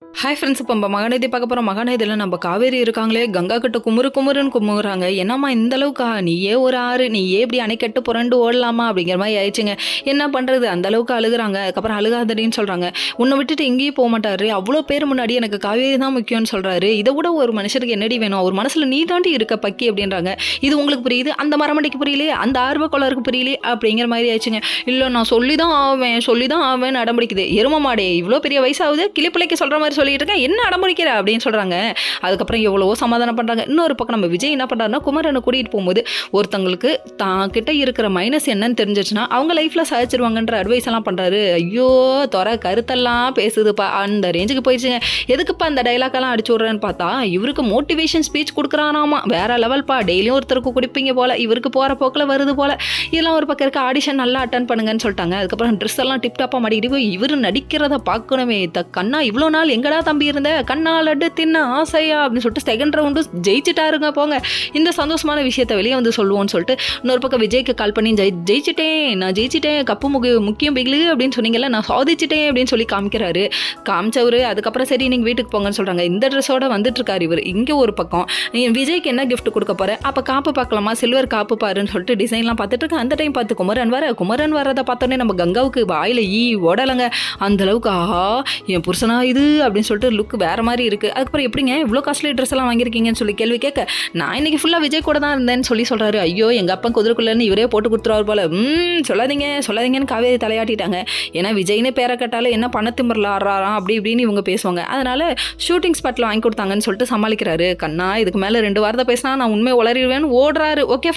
Hi friends, இப்போ நம்ம மகாநதி பார்க்க போகிறோம். மகாநதியில் நம்ம காவேரி இருக்காங்களே, கங்கா கிட்ட குமுறு குமுறுன்னு குமுறாங்க. என்னம்மா இந்த அளவுக்கா, நீயே ஒரு ஆறு, நீயே இப்படி அணைக்கட்டு புரண்டு ஓடலாமா அப்படிங்கிற மாதிரி ஆயிடுச்சுங்க. என்ன பண்ணுறது, அந்த அளவுக்கு அழுகுறாங்க. அதுக்கப்புறம் அழுகாதடின்னு சொல்கிறாங்க. உன்னை விட்டுட்டு எங்கேயும் போக மாட்டாரு, அவ்வளோ பேர் முன்னாடி எனக்கு காவேரி தான் முக்கியம்னு சொல்கிறாரு. இதை விட ஒரு மனுஷனுக்கு என்னடி வேணும், அவர் மனசில் நீ தாண்டி இருக்க பக்கி அப்படின்றாங்க. இது உங்களுக்கு புரியுது, அந்த மரமண்டிக்கு புரியலையே, அந்த ஆர்வக்கோளருக்கு புரியலையே அப்படிங்கிற மாதிரி ஆயிடுச்சுங்க. இல்லை நான் சொல்லி தான் ஆவேன் அடம்பிடிக்குது. எரும மாடே, இவ்வளோ பெரிய வயசாகுது, கிளிப்பிள்ளைக்கு சொல்கிற மாதிரி சொல்லிட்டு இருக்கேன், என்ன அடம்பிடிக்கிற அப்படின்னு சொல்றாங்க. அதுக்கப்புறம் எவ்வளவோ சமாதானம் பண்றாங்க. இன்னொரு பக்கம் நம்ம விஜய் என்ன பண்றாருன்னா, குமரனை கூட்டிட்டு போகும்போது ஒருத்தங்களுக்கு தான் கிட்ட இருக்கிற மைனஸ் என்னன்னு தெரிஞ்சிச்சுன்னா அவங்க லைஃப்ல சாதிச்சிருவாங்கன்ற அட்வைஸ் எல்லாம் பண்றாரு. ஐயோ தொர கருத்தெல்லாம் பேசுதுப்பா, அந்த ரேஞ்சுக்கு போயிடுச்சுங்க. எதுக்குப்பா அந்த டைலாக் எல்லாம் அடிச்சு விடுறேன்னு பார்த்தா, இவருக்கு மோட்டிவேஷன் ஸ்பீச் கொடுக்குறானாமா, வேற லெவல்ப்பா, டெய்லியும் ஒருத்தருக்கு குடிப்பீங்க போல, இவருக்கு போற போக்கில் வருது போல. இதெல்லாம் ஒரு பக்கம் இருக்க, ஆடிஷன் நல்லா அட்டன் பண்ணுங்கன்னு சொல்லிட்டாங்க. அதுக்கப்புறம் ட்ரெஸ் எல்லாம் டிப்டாப்பா மாட்டிக்கிட்டு இவர் நடிக்கிறத பார்க்கணுமே, கண்ணா இவ்வளோ நாள் எங்கடா தம்பி இருந்த, கண்ணா லட்டு தின்ன ஆசையா அப்படின்னு சொல்லிட்டு செகண்ட் ரவுண்டு ஜெயிச்சிட்டாருங்க போங்க. இந்த சந்தோஷமான விஷயத்த வெளியே வந்து சொல்லுவோம்னு சொல்லிட்டு இன்னொரு பக்கம் விஜய்க்கு கால் பண்ணி நான் ஜெயிச்சிட்டேன், கப்பு முக்கியம் பிகிலு அப்படின்னு சொன்னீங்கல்ல, நான் சாதிச்சிட்டேன் அப்படின்னு சொல்லி காமிச்சவரு. அதுக்கப்புறம் சரி நீங்கள் வீட்டுக்கு போங்கன்னு சொல்கிறாங்க. இந்த ட்ரெஸ்ஸோட வந்துட்டு இருக்காரு இவர். இங்கே ஒரு பக்கம் விஜய்க்கு என்ன கிஃப்ட் கொடுக்க போகிறேன், அப்போ காப்பு பார்க்கலாமா, சில்வர் காப்பு பாருன்னு சொல்லிட்டு டிசைன்லாம் பார்த்துட்டு இருக்கேன். அந்த டைம் பார்த்து குமரன் வரதை பார்த்தோன்னே நம்ம கங்காவுக்கு வாயில ஓடலைங்க. அந்த அளவுக்கு ஆஹா என் புருஷனா இது அப்படின்னு சொல்லிட்டு லுக் வேற மாதிரி இருக்கு. அதுக்கப்புறம் எப்படிங்க இவ்வளோ காஸ்ட்லி ட்ரெஸ் எல்லாம் வாங்கியிருக்கீங்கன்னு சொல்லி கேள்வி கேட்க, நான் இன்னைக்கு ஃபுல்லாக விஜய் கூட தான் இருந்தேன்னு சொல்றாரு. ஐயோ எங்க அப்பா குதிரைக்குள்ளன்னு இவரே போட்டு கொடுத்துருவார் போல. சொல்லாதீங்கன்னு காவேரி தலையாட்டிட்டாங்க. ஏன்னா விஜய்னு பேரை கேட்டாலும் என்ன பண்ண திமிரல ஆடுறாராம் அப்படி இப்படின்னு இவங்க பேசுவாங்க. அதனால ஷூட்டிங் ஸ்பாட்ல வாங்கி கொடுத்தாங்கன்னு சொல்லிட்டு சமாளிக்கிறாரு. கண்ணா இதுக்கு மேலே 2 வாரத்தை பேசினா நான் உண்மை உளறிடுவேன்னு ஓடுறாரு. Okay friends.